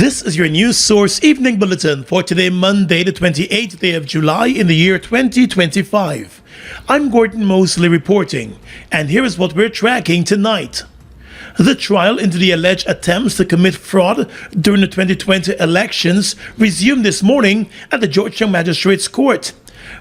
This is your news source evening bulletin for today, Monday, the 28th day of July in the year 2025. I'm Gordon Mosley reporting, and here is what we're tracking tonight. The trial into the alleged attempts to commit fraud during the 2020 elections resumed this morning at the Georgetown Magistrates Court,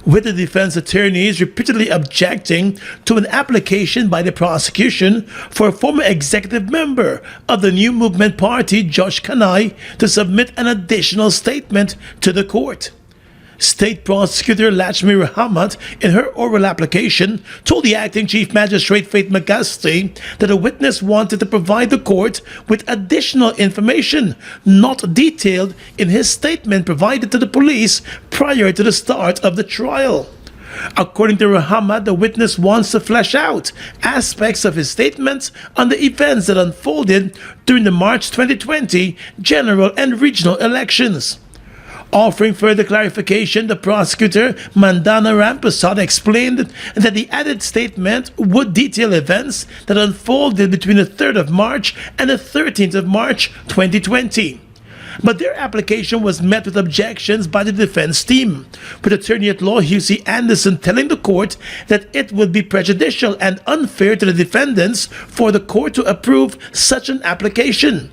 with the defense attorneys repeatedly objecting to an application by the prosecution for a former executive member of the New Movement Party, Josh Kanai, to submit an additional statement to the court. State Prosecutor Lachmi Rahamat, in her oral application, told the acting Chief Magistrate Faith McGusty that a witness wanted to provide the court with additional information not detailed in his statement provided to the police prior to the start of the trial. According to Rahamat, the witness wants to flesh out aspects of his statements on the events that unfolded during the March 2020 general and regional elections. Offering further clarification, the prosecutor, Mandana Ramprasad, explained that the added statement would detail events that unfolded between the 3rd of March and the 13th of March 2020. But their application was met with objections by the defense team, with Attorney at Law Hugh C. Anderson telling the court that it would be prejudicial and unfair to the defendants for the court to approve such an application.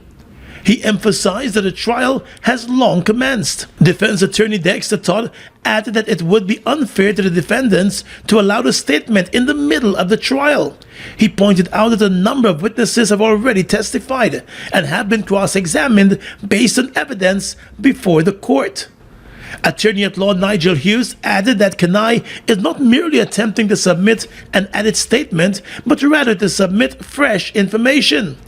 He emphasized that the trial has long commenced. Defense attorney Dexter Todd added that it would be unfair to the defendants to allow the statement in the middle of the trial. He pointed out that a number of witnesses have already testified and have been cross-examined based on evidence before the court. Attorney at Law Nigel Hughes added that Kanai is not merely attempting to submit an added statement, but rather to submit fresh information.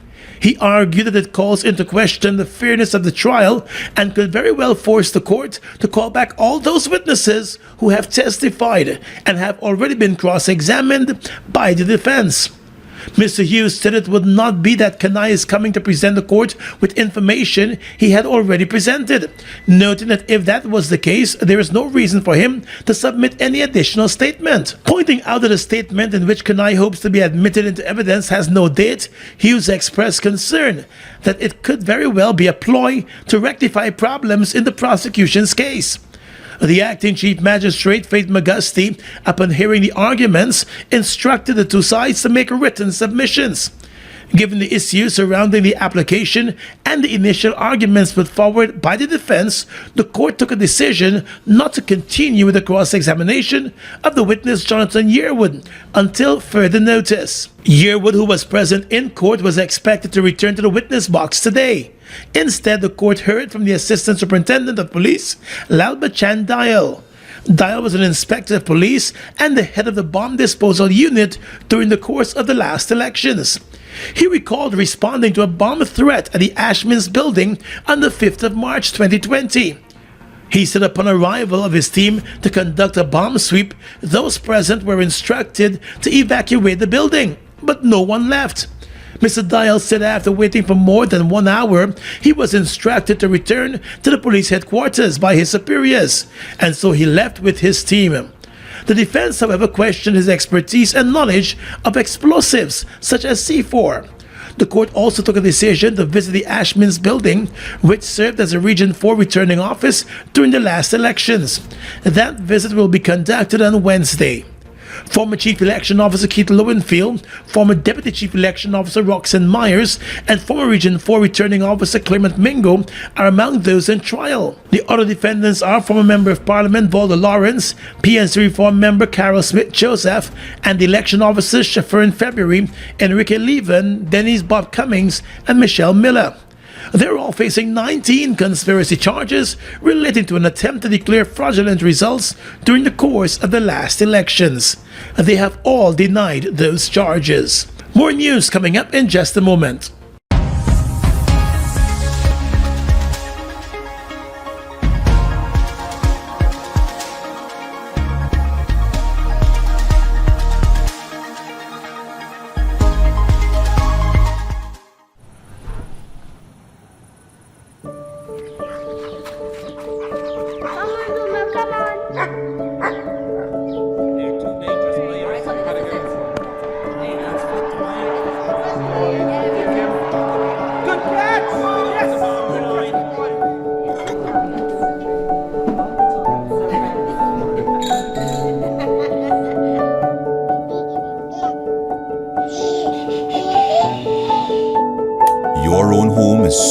He argued that it calls into question the fairness of the trial and could very well force the court to call back all those witnesses who have testified and have already been cross-examined by the defense. Mr. Hughes said it would not be that Kanai is coming to present the court with information he had already presented, noting that if that was the case, there is no reason for him to submit any additional statement. Pointing out that a statement in which Kanai hopes to be admitted into evidence has no date, Hughes expressed concern that it could very well be a ploy to rectify problems in the prosecution's case. The acting Chief Magistrate, Faith McGusty, upon hearing the arguments, instructed the two sides to make written submissions. Given the issues surrounding the application and the initial arguments put forward by the defense, the court took a decision not to continue with the cross-examination of the witness Jonathan Yearwood until further notice. Yearwood, who was present in court, was expected to return to the witness box today. Instead, the court heard from the Assistant Superintendent of Police, Lalbachan Dial. Dial was an inspector of police and the head of the bomb disposal unit during the course of the last elections. He recalled responding to a bomb threat at the Ashmans building on the 5th of March 2020. He said upon arrival of his team to conduct a bomb sweep, those present were instructed to evacuate the building, but no one left. Mr. Dial said after waiting for more than 1 hour, he was instructed to return to the police headquarters by his superiors, and so he left with his team. The defense, however, questioned his expertise and knowledge of explosives such as C4. The court also took a decision to visit the Ashmans building, which served as a Region 4 returning office during the last elections. That visit will be conducted on Wednesday. Former Chief Election Officer Keith Lowenfield, former Deputy Chief Election Officer Roxanne Myers, and former Region 4 Returning Officer Clement Mingo are among those in trial. The other defendants are former Member of Parliament Volda Lawrence, PNC Reform Member Carol Smith-Joseph, and the Election Officers chauffeur in February, Enrique Leven, Denise Bob Cummings, and Michelle Miller. They're all facing 19 conspiracy charges relating to an attempt to declare fraudulent results during the course of the last elections. They have all denied those charges. More news coming up in just a moment. Be careful.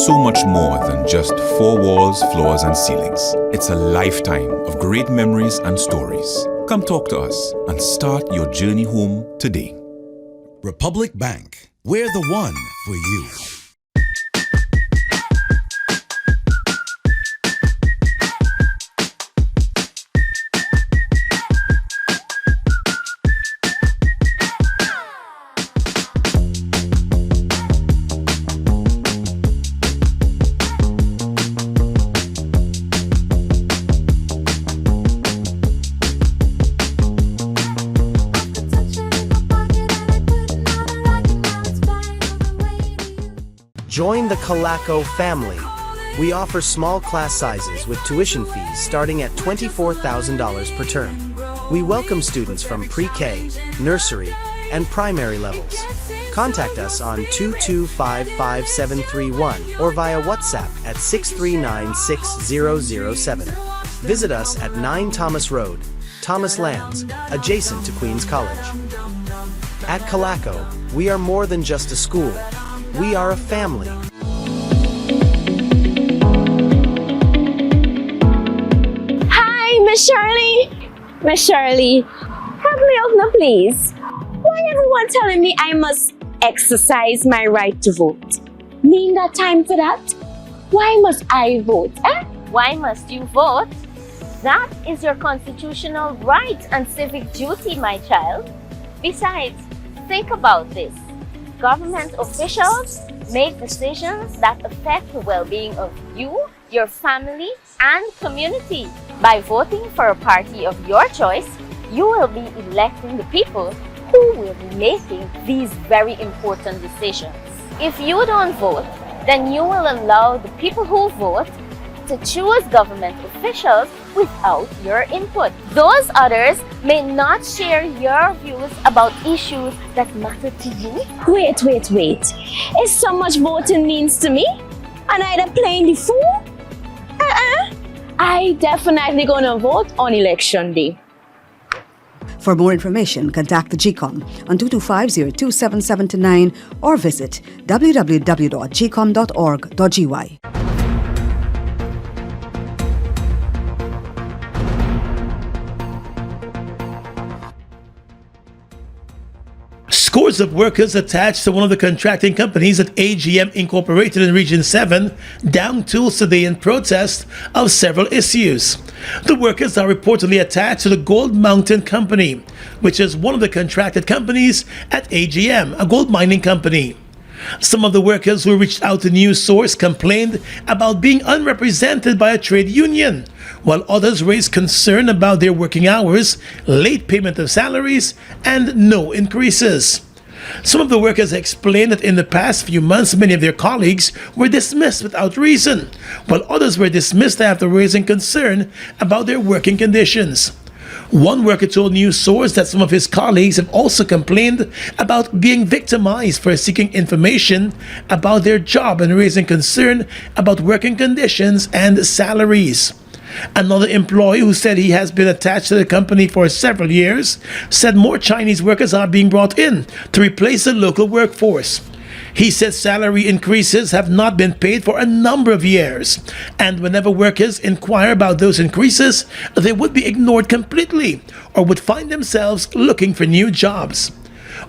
so much more than just four walls, floors, and ceilings. It's a lifetime of great memories and stories. Come talk to us and start your journey home today. Republic Bank, we're the one for you. Join the Calaco family. We offer small class sizes with tuition fees starting at $24,000 per term. We welcome students from pre-K, nursery, and primary levels. Contact us on 2255731 or via WhatsApp at 6396007. Visit us at 9 Thomas Road, Thomas Lands, adjacent to Queens College. At Calaco, we are more than just a school. We are a family. Hi, Miss Shirley. Miss Shirley, help me out now, please. Why everyone telling me I must exercise my right to vote? Me ain't got time for that. Why must I vote? Why must you vote? That is your constitutional right and civic duty, my child. Besides, think about this. Government officials make decisions that affect the well-being of you, your family, and community. By voting for a party of your choice, you will be electing the people who will be making these very important decisions. If you don't vote, then you will allow the people who vote to choose government officials without your input. Those others may not share your views about issues that matter to you. Wait. Is so much voting means to me? And I done playing the fool? I definitely gonna vote on election day. For more information, contact the GCOM on 225-02779 or visit www.gcom.org.gy. Scores of workers attached to one of the contracting companies at AGM Incorporated in Region 7 downed tools today in protest of several issues. The workers are reportedly attached to the Gold Mountain Company, which is one of the contracted companies at AGM, a gold mining company. Some of the workers who reached out to News Source complained about being unrepresented by a trade union, while others raised concern about their working hours, late payment of salaries, and no increases. Some of the workers explained that in the past few months, many of their colleagues were dismissed without reason, while others were dismissed after raising concern about their working conditions. One worker told News Source that some of his colleagues have also complained about being victimized for seeking information about their job and raising concern about working conditions and salaries. Another employee who said he has been attached to the company for several years said more Chinese workers are being brought in to replace the local workforce. He said salary increases have not been paid for a number of years, and whenever workers inquire about those increases, they would be ignored completely or would find themselves looking for new jobs.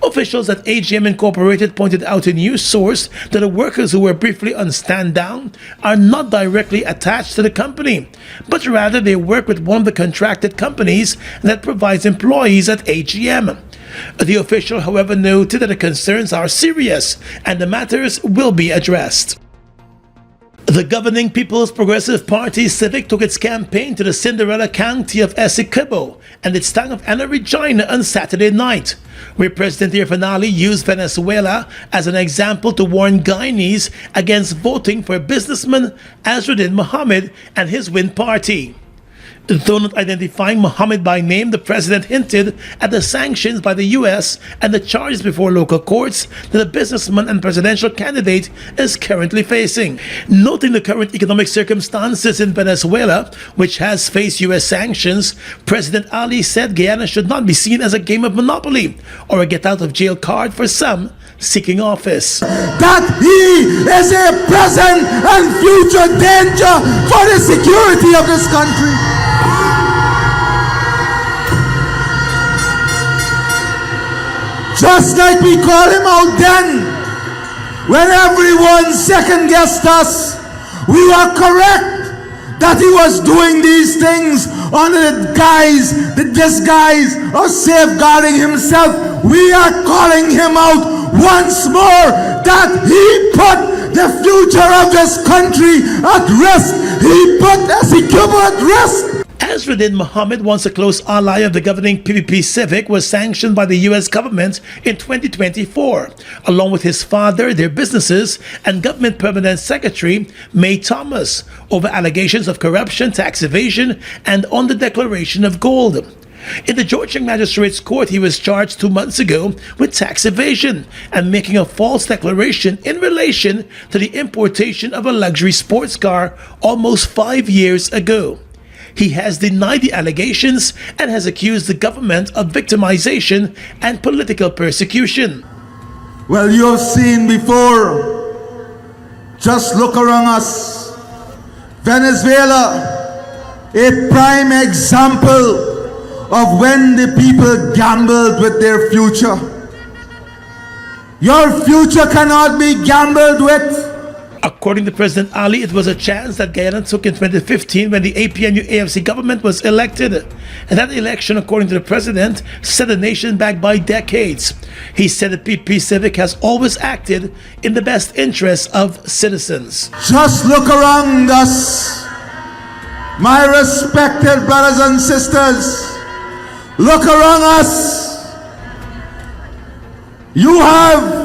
Officials at AGM Incorporated pointed out in News Source that the workers who were briefly on stand down are not directly attached to the company, but rather they work with one of the contracted companies that provides employees at AGM. The official, however, noted that the concerns are serious and the matters will be addressed. The governing People's Progressive Party Civic took its campaign to the Cinderella County of Essequibo and its town of Anna Regina on Saturday night, where President Irfanali used Venezuela as an example to warn Guyanese against voting for businessman Azruddin Mohammed and his Win Party. Though not identifying Mohammed by name, the president hinted at the sanctions by the US and the charges before local courts that the businessman and presidential candidate is currently facing. Noting the current economic circumstances in Venezuela, which has faced US sanctions, President Ali said Guyana should not be seen as a game of Monopoly or a get-out-of-jail card for some seeking office. That he is a present and future danger for the security of this country. Just like we call him out then, when everyone second-guessed us, we were correct that he was doing these things under the disguise of safeguarding himself. We are calling him out once more that he put the future of this country at risk. He put Essequibo at risk. Azraddin Mohammed, once a close ally of the governing PPP Civic, was sanctioned by the US government in 2024, along with his father, their businesses, and government permanent secretary, May Thomas, over allegations of corruption, tax evasion, and on the declaration of gold. In the Georgian Magistrates Court, he was charged 2 months ago with tax evasion and making a false declaration in relation to the importation of a luxury sports car almost 5 years ago. He has denied the allegations and has accused the government of victimization and political persecution. Well, you have seen before. Just look around us. Venezuela, a prime example of when the people gambled with their future. Your future cannot be gambled with. According to President Ali, it was a chance that Guyana took in 2015 when the APNU-AFC government was elected. And that election, according to the president, set the nation back by decades. He said the PP Civic has always acted in the best interests of citizens. Just look around us, my respected brothers and sisters. Look around us. You have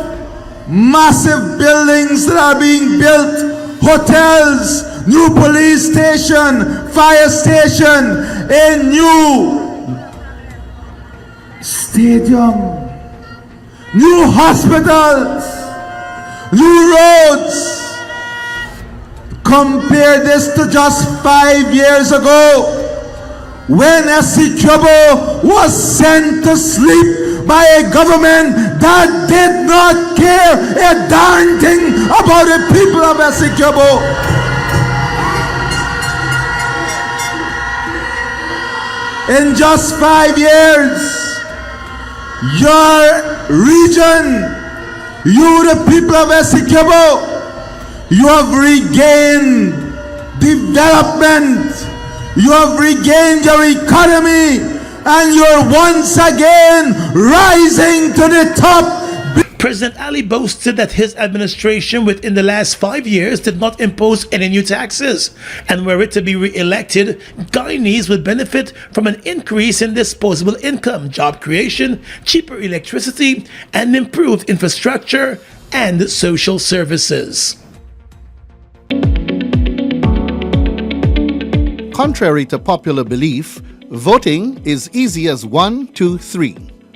massive buildings that are being built, hotels, new police station, fire station, a new stadium, new hospitals, new roads. Compare this to just 5 years ago, when Essequibo was sent to sleep by a government that did not care a darn thing about the people of Essequibo. In just 5 years, your region, you the people of Essequibo, you have regained development, you have regained your economy, and you're once again rising to the top. President Ali boasted that his administration within the last 5 years did not impose any new taxes, and were it to be re-elected, Guyanese would benefit from an increase in disposable income, job creation, cheaper electricity, and improved infrastructure and social services. Contrary to popular belief, voting is easy as 1, 2, 3.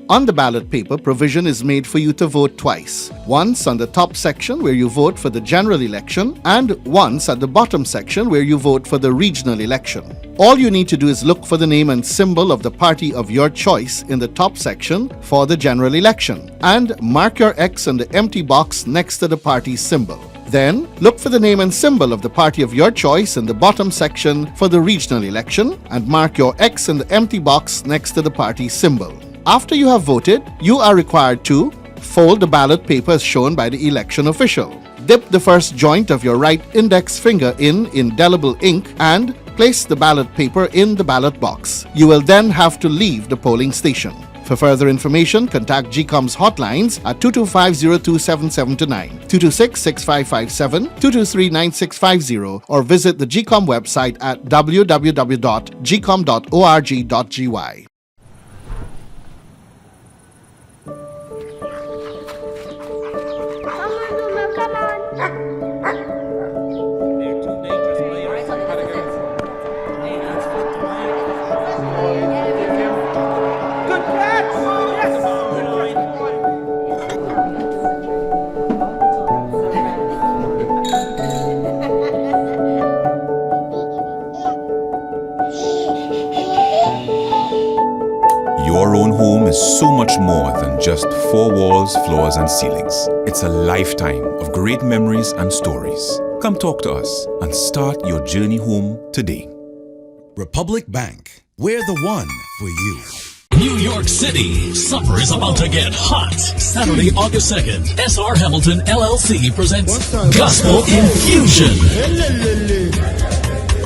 On the ballot paper, provision is made for you to vote twice. Once on the top section where you vote for the general election, and once at the bottom section where you vote for the regional election. All you need to do is look for the name and symbol of the party of your choice in the top section for the general election, and mark your X in the empty box next to the party's symbol. Then, look for the name and symbol of the party of your choice in the bottom section for the regional election, and mark your X in the empty box next to the party's symbol. After you have voted, you are required to fold the ballot paper as shown by the election official. Dip the first joint of your right index finger in indelible ink and place the ballot paper in the ballot box. You will then have to leave the polling station. For further information, contact GCOM's hotlines at 225-027729, 226-6557, 223-9650, or visit the GCOM website at www.gcom.org.gy. Your own home is so much more than just four walls, floors, and ceilings. It's a lifetime of great memories and stories. Come talk to us and start your journey home today. Republic Bank, we're the one for you. New York City, summer is about to get hot. Saturday, August 2nd, SR Hamilton LLC presents Gospel Infusion.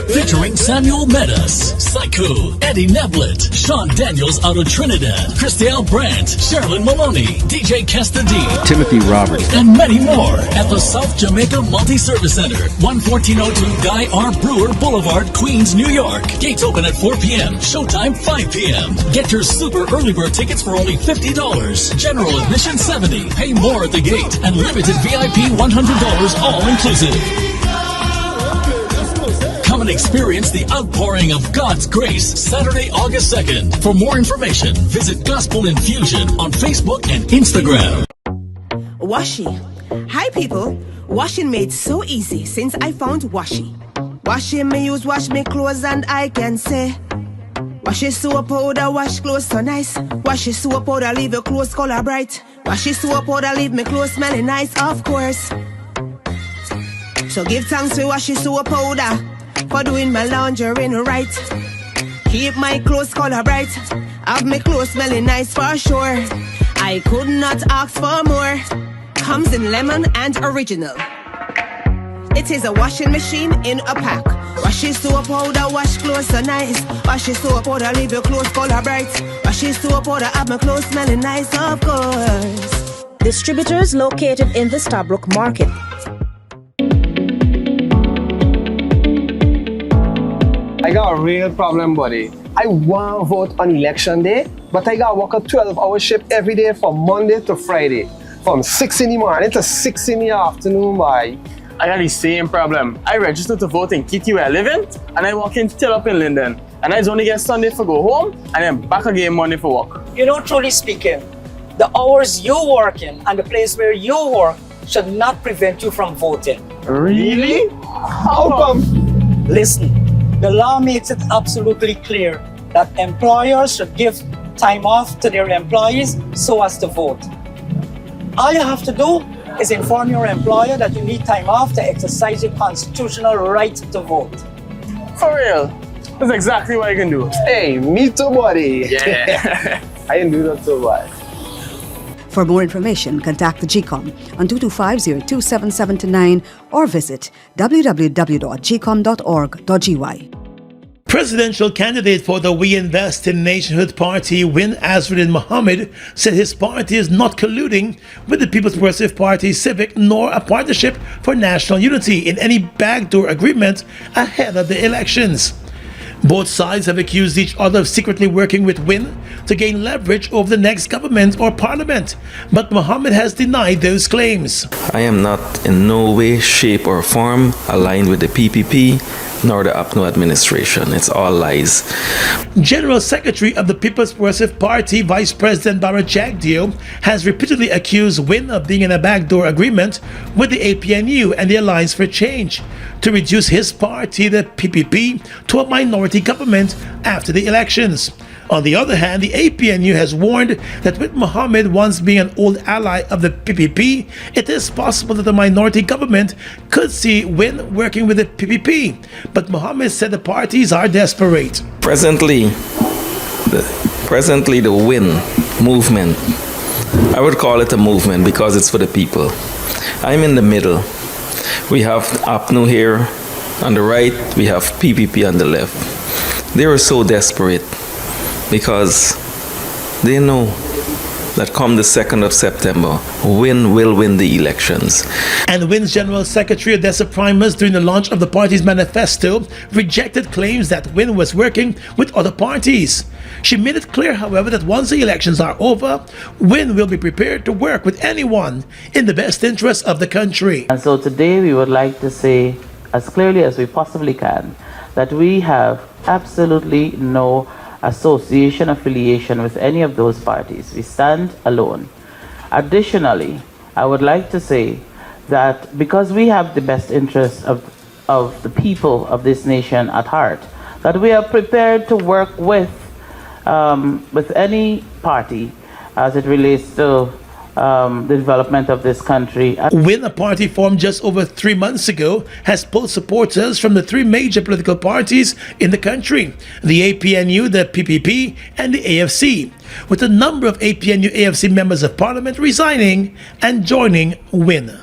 Featuring Samuel Medas, Psycho, Eddie Neblett, Sean Daniels out of Trinidad, Christelle Brandt, Sherilyn Maloney, DJ Kesta D, Timothy Roberts, and many more at the South Jamaica Multi-Service Center, 11402 Guy R. Brewer Boulevard, Queens, New York. Gates open at 4 p.m. Showtime 5 p.m. Get your super early bird tickets for only $50. General admission $70. Pay more at the gate. And limited VIP $100 all inclusive. Come and experience the outpouring of God's grace Saturday, August 2nd. For more information, visit Gospel Infusion on Facebook and Instagram. Washi. Hi people. Washing made so easy since I found Washi. Washi me use wash me clothes and I can say Washi soap powder wash clothes so nice. Washi soap powder leave your clothes color bright. Washi soap powder leave me clothes smelling nice, of course. So give thanks to Washi soap powder for doing my laundry right. Keep my clothes color bright. Have my clothes smelling nice for sure. I could not ask for more. Comes in lemon and original. It is a washing machine in a pack. Washi soap powder wash clothes so nice. Washi soap powder leave your clothes color bright. Washi soap powder have my clothes smelling nice, of course. Distributors located in the Starbrook Market. I got a real problem, buddy. I want to vote on election day, but I got to work a 12-hour shift every day from Monday to Friday. From 6 in the morning to 6 in the afternoon, boy. I got the same problem. I registered to vote in Kitty where I live in, and I walk in till up in Linden. And I only get Sunday for go home, and then back again Monday for work. You know, truly speaking, the hours you work in and the place where you work should not prevent you from voting. Really? How come? Listen. The law makes it absolutely clear that employers should give time off to their employees so as to vote. All you have to do is inform your employer that you need time off to exercise your constitutional right to vote. For real? That's exactly what I can do. Hey, me too, buddy. Yeah. I can do that too, buddy. For more information, contact the GCOM on 225-0277-9 or visit www.gcom.org.gy. Presidential candidate for the We Invest in Nationhood Party, Win Azruddin Mohammed, said his party is not colluding with the People's Progressive Party Civic nor a partnership for national unity in any backdoor agreement ahead of the elections. Both sides have accused each other of secretly working with Win to gain leverage over the next government or parliament, but Mohammed has denied those claims. I am not in no way, shape or form aligned with the PPP nor the APNO administration. It's all lies. General Secretary of the People's Progressive Party, Vice President Barrett Jagdeo, has repeatedly accused Win of being in a backdoor agreement with the APNU and the Alliance for Change to reduce his party, the PPP, to a minority government after the elections. On the other hand, the APNU has warned that with Mohammed once being an old ally of the PPP, it is possible that the minority government could see Win working with the PPP. But Mohammed said the parties are desperate. Presently, the Win movement, I would call it a movement because it's for the people. I'm in the middle. We have APNU here on the right, we have PPP on the left. They were so desperate because they know that come the 2nd of September, Win will win the elections. And Win's General Secretary Odessa Primus, during the launch of the party's manifesto, rejected claims that Win was working with other parties. She made it clear, however, that once the elections are over, Win will be prepared to work with anyone in the best interest of the country. And so today we would like to say, as clearly as we possibly can, that we have absolutely no association, affiliation with any of those parties. We stand alone. Additionally, I would like to say that because we have the best interests of the people of this nation at heart, that we are prepared to work with with any party as it relates to the development of this country. WIN, a party formed just over 3 months ago, has pulled supporters from the 3 major political parties in the country, the APNU, the PPP, and the AFC, with a number of APNU AFC members of parliament resigning and joining WIN.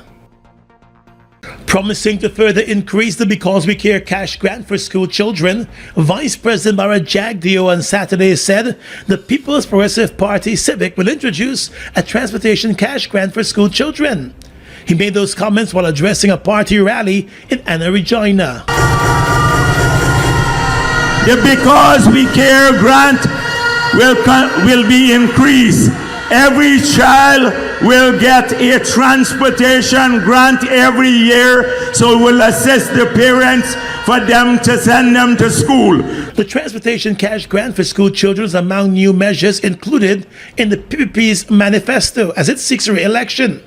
Promising to further increase the Because We Care cash grant for school children, Vice President Bara Jagdeo on Saturday said the People's Progressive Party Civic will introduce a transportation cash grant for school children. He made those comments while addressing a party rally in Anna Regina. The Because We Care grant will be increased. Every child will get a transportation grant every year, so it will assist the parents for them to send them to school. The transportation cash grant for school children is among new measures included in the PPP's manifesto as it seeks re-election.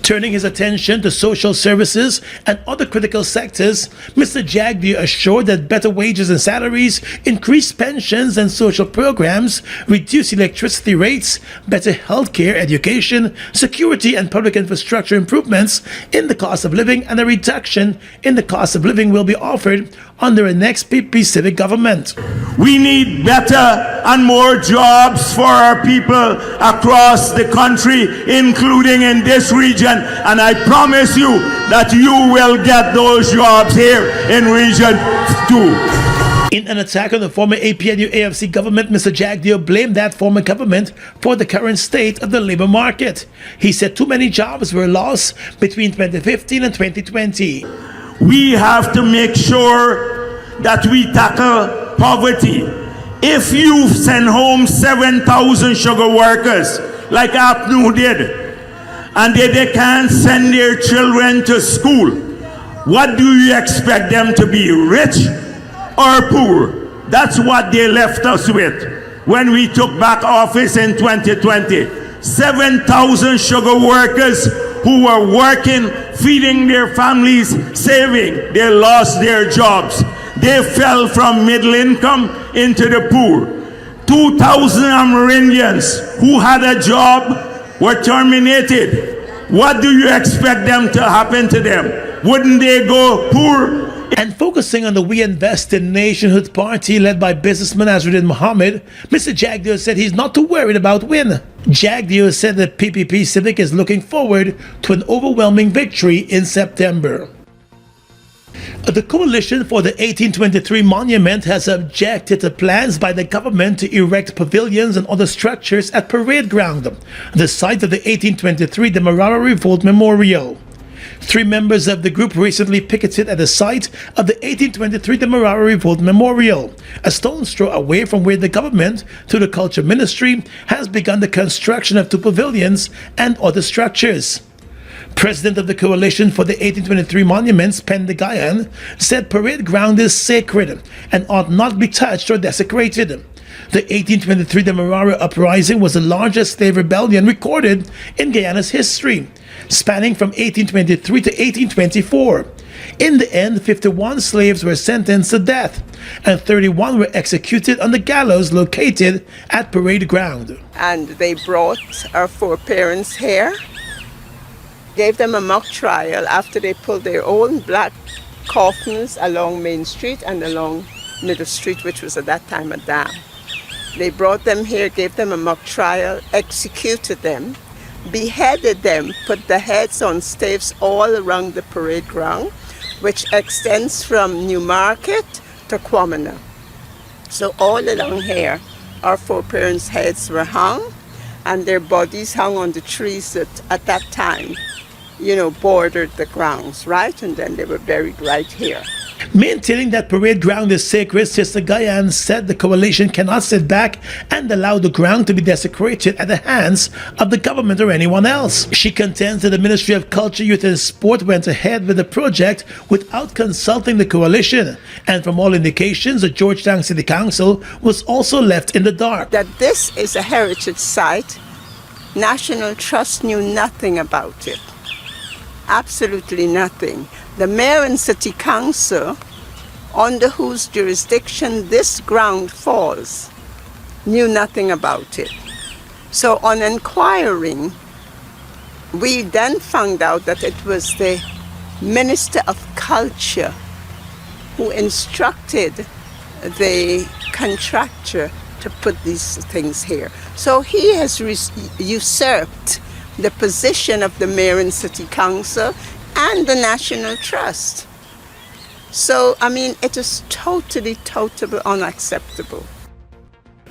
Turning his attention to social services and other critical sectors, Mr. Jagdeo assured that better wages and salaries, increased pensions and social programs, reduced electricity rates, better healthcare, education, security and public infrastructure improvements in the cost of living, and a reduction in the cost of living will be offered under a next PP civic government. We need better and more jobs for our people across the country, including in this region, and I promise you that you will get those jobs here in Region 2. In an attack on the former APNU AFC government, Mr. Jagdeo blamed that former government for the current state of the labor market. He said too many jobs were lost between 2015 and 2020. We have to make sure that we tackle poverty. If you send home 7,000 sugar workers, like APNU did, and they can't send their children to school, what do you expect them to be, rich or poor? That's what they left us with when we took back office in 2020. 7,000 sugar workers who were working, feeding their families, saving, they lost their jobs. They fell from middle income into the poor. 2,000 Amerindians who had a job were terminated. What do you expect them to happen to them? Wouldn't they go poor? And focusing on the We Invest in Nationhood party led by businessman Azruddin Mohammed, Mr. Jagdeo said he's not too worried about WIN. Jagdeo said that PPP Civic is looking forward to an overwhelming victory in September. The Coalition for the 1823 Monument has objected to plans by the government to erect pavilions and other structures at Parade Ground, the site of the 1823 Demerara Revolt Memorial. 3 members of the group recently picketed at the site of the 1823 Demerara Revolt Memorial, a stone's throw away from where the government, through the Culture Ministry, has begun the construction of 2 pavilions and other structures. President of the Coalition for the 1823 Monuments, Pende Guyana, said Parade Ground is sacred and ought not be touched or desecrated. The 1823 Demerara Uprising was the largest slave rebellion recorded in Guyana's history, spanning from 1823 to 1824. In the end, 51 slaves were sentenced to death, and 31 were executed on the gallows located at Parade Ground. And they brought our foreparents here, gave them a mock trial after they pulled their own black coffins along Main Street and along Middle Street, which was at that time a dam. They brought them here, gave them a mock trial, executed them, beheaded them, put the heads on staves all around the Parade Ground, which extends from Newmarket to Kwamina. So all along here, our foreparents' heads were hung, and their bodies hung on the trees that at that time, bordered the grounds, right? And then they were buried right here. Maintaining that Parade Ground is sacred, Sister Guyana said the coalition cannot sit back and allow the ground to be desecrated at the hands of the government or anyone else. She contends that the Ministry of Culture, Youth and Sport went ahead with the project without consulting the coalition, and from all indications, the Georgetown City Council was also left in the dark. That this is a heritage site, National Trust knew nothing about it. Absolutely nothing. The mayor and city council, under whose jurisdiction this ground falls, knew nothing about it. So on inquiring, we then found out that it was the Minister of Culture who instructed the contractor to put these things here. So he has usurped the position of the mayor and city council and the National Trust. So, I mean, it is totally unacceptable.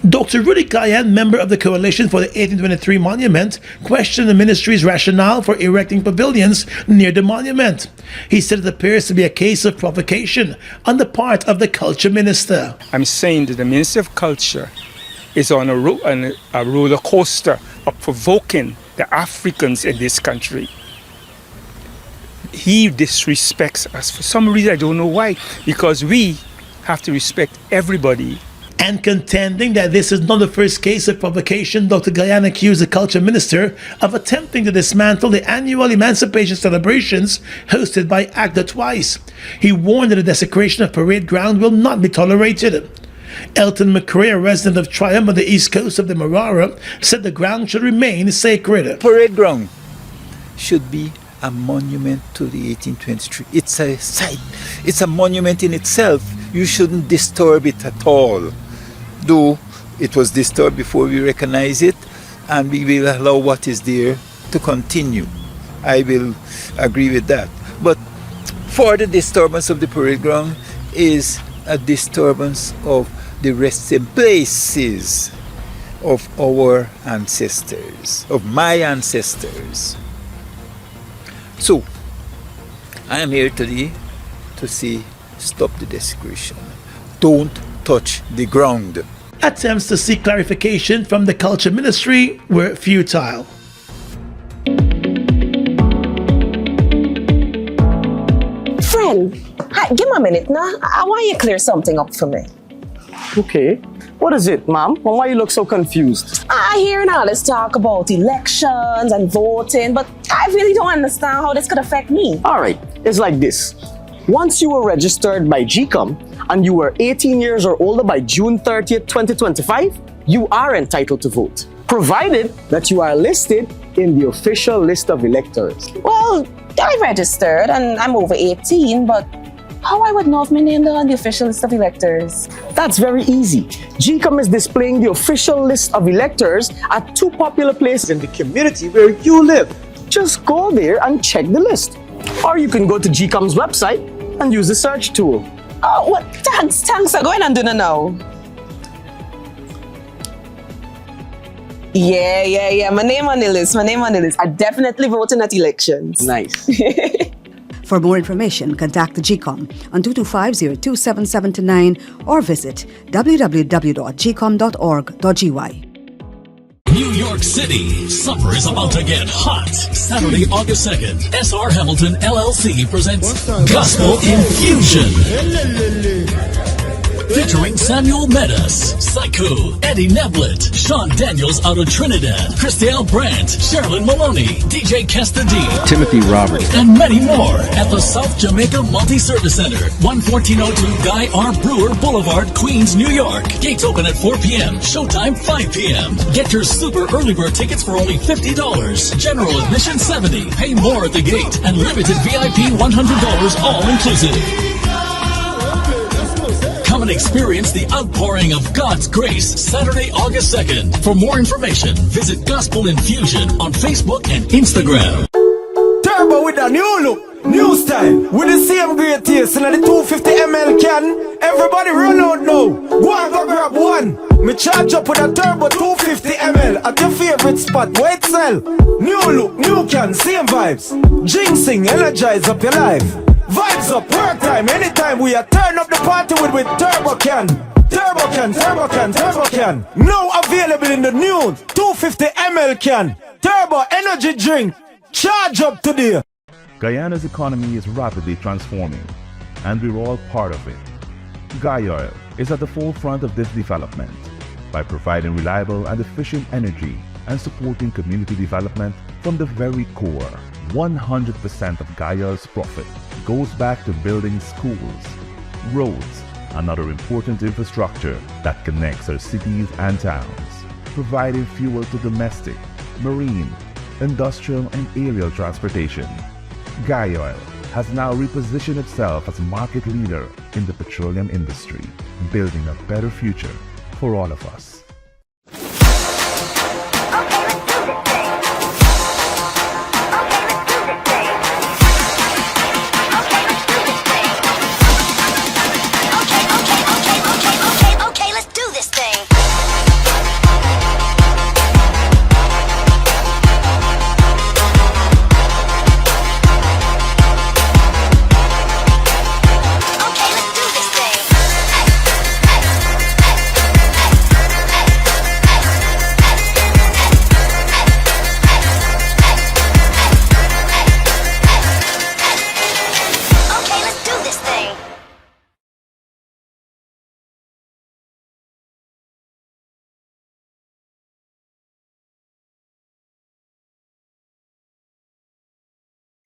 Dr. Rudy Kayan, member of the Coalition for the 1823 Monument, questioned the ministry's rationale for erecting pavilions near the monument. He said it appears to be a case of provocation on the part of the culture minister. I'm saying that the Minister of Culture is on a roller coaster of provoking the Africans in this country. He disrespects us for some reason, I don't know why, because we have to respect everybody. And contending that this is not the first case of provocation, Dr. Guyana accused the culture minister of attempting to dismantle the annual emancipation celebrations hosted by ACTA twice. He warned that the desecration of parade ground will not be tolerated. Elton McCrae, a resident of Triumph on the east coast of the Marara, said the ground should remain sacred. Parade ground should be a monument to the 1823. It's a site. It's a monument in itself. You shouldn't disturb it at all. Though it was disturbed before we recognize it, and we will allow what is there to continue. I will agree with that. But for the disturbance of the parade ground is a disturbance of the resting places of our ancestors, of my ancestors. So, I am here today to say, stop the desecration. Don't touch the ground. Attempts to seek clarification from the culture ministry were futile. Friend, hi, give me a minute now. I want you to clear something up for me. Okay. What is it, ma'am? Why you look so confused? I hear all this talk about elections and voting, but I really don't understand how this could affect me. All right, it's like this. Once you were registered by GCOM and you were 18 years or older by June 30th, 2025, you are entitled to vote, provided that you are listed in the official list of electors. Well, I registered and I'm over 18, but how I would know if my name is on the official list of electors? That's very easy. GCOM is displaying the official list of electors at two popular places in the community where you live. Just go there and check the list. Or you can go to GCOM's website and use the search tool. Oh, what? Thanks. I'm going and doing it now. Yeah. My name on the list. I definitely voting at elections. Nice. For more information, contact the GCOM on 225-027729 or visit www.gcom.org.gy. New York City, summer is about to get hot. Saturday, August 2nd, SR Hamilton LLC presents Gospel Infusion. Featuring Samuel Medas, Psycho, Eddie Neblett, Sean Daniels out of Trinidad, Christelle Brandt, Sherilyn Maloney, DJ Kesta D, Timothy Roberts, and many more at the South Jamaica Multi-Service Center, 11402 Guy R. Brewer Boulevard, Queens, New York. Gates open at 4 p.m., showtime 5 p.m. Get your super early bird tickets for only $50. General admission $70. Pay more at the gate, and limited VIP $100 all inclusive. Come and experience the outpouring of God's grace Saturday, August 2nd. For more information, visit Gospel Infusion on Facebook and Instagram. Turbo with a new look, new style, with the same great taste in the 250 ml can. Everybody run out now. Go and go grab one. Me charge up with a turbo 250 ml at your favorite spot. Wait, sell. New look, new can, same vibes. Jinxing, energize up your life. Vibes up, work time, anytime we are turn up the party with Turbo Can. Turbo Can. Now available in the new 250 ml can. Turbo energy drink. Charge up today. Guyana's economy is rapidly transforming, and we're all part of it. Guy Oil is at the forefront of this development by providing reliable and efficient energy and supporting community development from the very core. 100% of Guy Oil's profit goes back to building schools, roads, another important infrastructure that connects our cities and towns, providing fuel to domestic, marine, industrial, and aerial transportation. Guyana has now repositioned itself as a market leader in the petroleum industry, building a better future for all of us.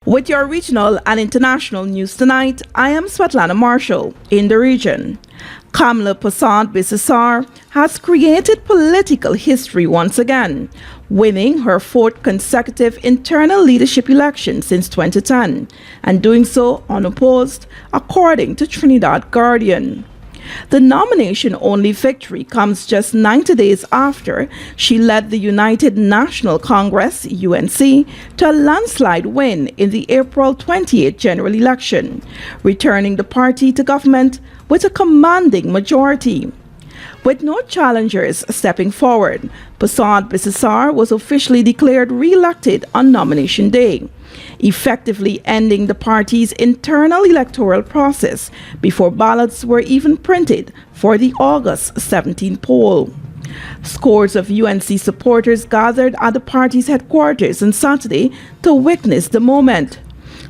With your regional and international news tonight, I am Svetlana Marshall in the region. Kamala Persad-Bissessar has created political history once again, winning her fourth consecutive internal leadership election since 2010, and doing so unopposed, according to Trinidad Guardian. The nomination-only victory comes just 90 days after she led the United National Congress, UNC, to a landslide win in the April 28 general election, returning the party to government with a commanding majority. With no challengers stepping forward, Persad-Bissessar was officially declared re-elected on nomination day, effectively ending the party's internal electoral process before ballots were even printed for the August 17 poll. Scores of UNC supporters gathered at the party's headquarters on Saturday to witness the moment.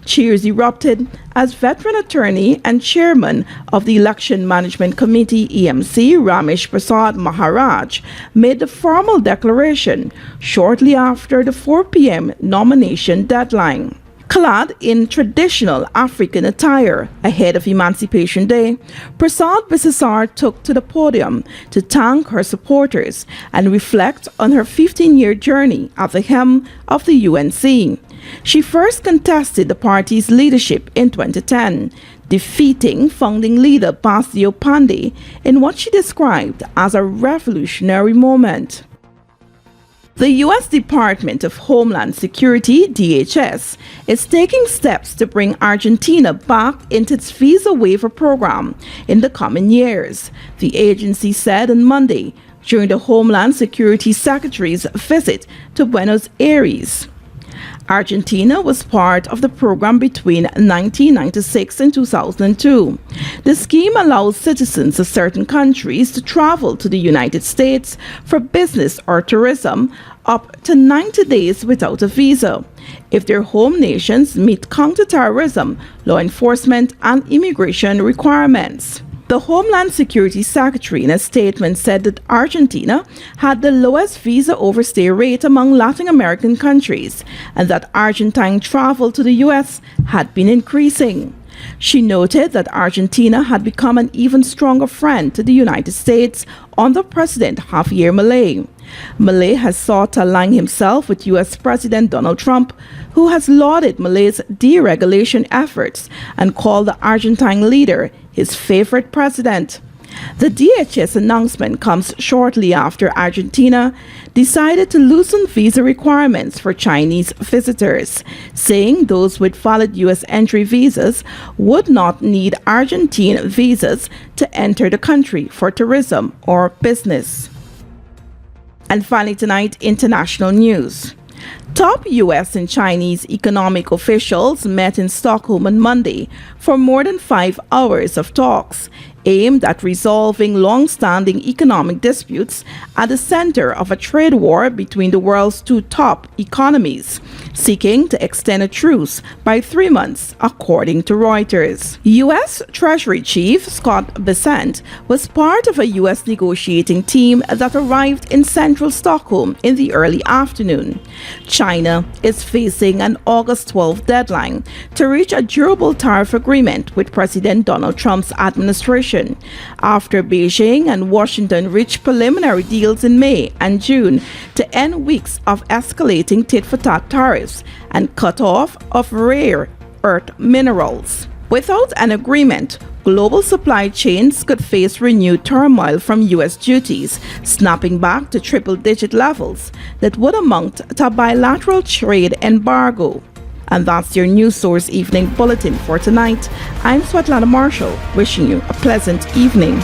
Cheers erupted as veteran attorney and chairman of the Election Management Committee EMC, Ramesh Prasad Maharaj, made the formal declaration shortly after the 4 p.m. nomination deadline. Clad in traditional African attire ahead of Emancipation Day, Persad-Bissessar took to the podium to thank her supporters and reflect on her 15-year journey at the helm of the UNC. She first contested the party's leadership in 2010, defeating founding leader Basio Pandey in what she described as a revolutionary moment. The U.S. Department of Homeland Security, DHS, is taking steps to bring Argentina back into its visa waiver program in the coming years, the agency said on Monday during the Homeland Security Secretary's visit to Buenos Aires. Argentina was part of the program between 1996 and 2002. The scheme allows citizens of certain countries to travel to the United States for business or tourism up to 90 days without a visa, if their home nations meet counterterrorism, law enforcement, and immigration requirements. The Homeland Security Secretary in a statement said that Argentina had the lowest visa overstay rate among Latin American countries and that Argentine travel to the U.S. had been increasing. She noted that Argentina had become an even stronger friend to the United States under President Javier Milei. Milei has sought to align himself with U.S. President Donald Trump, who has lauded Milei's deregulation efforts and called the Argentine leader his favorite president. The DHS announcement comes shortly after Argentina decided to loosen visa requirements for Chinese visitors, saying those with valid U.S. entry visas would not need Argentine visas to enter the country for tourism or business. And finally tonight, international news. Top U.S. and Chinese economic officials met in Stockholm on Monday for more than 5 hours of talks aimed at resolving long-standing economic disputes at the center of a trade war between the world's two top economies, seeking to extend a truce by 3 months, according to Reuters. U.S. Treasury Chief Scott Bessent was part of a U.S. negotiating team that arrived in central Stockholm in the early afternoon. China is facing an August 12 deadline to reach a durable tariff agreement with President Donald Trump's administration, after Beijing and Washington reached preliminary deals in May and June to end weeks of escalating tit-for-tat tariffs and cut-off of rare earth minerals. Without an agreement, global supply chains could face renewed turmoil from U.S. duties, snapping back to triple-digit levels that would amount to a bilateral trade embargo. And that's your News Source Evening Bulletin for tonight. I'm Svetlana Marshall, wishing you a pleasant evening.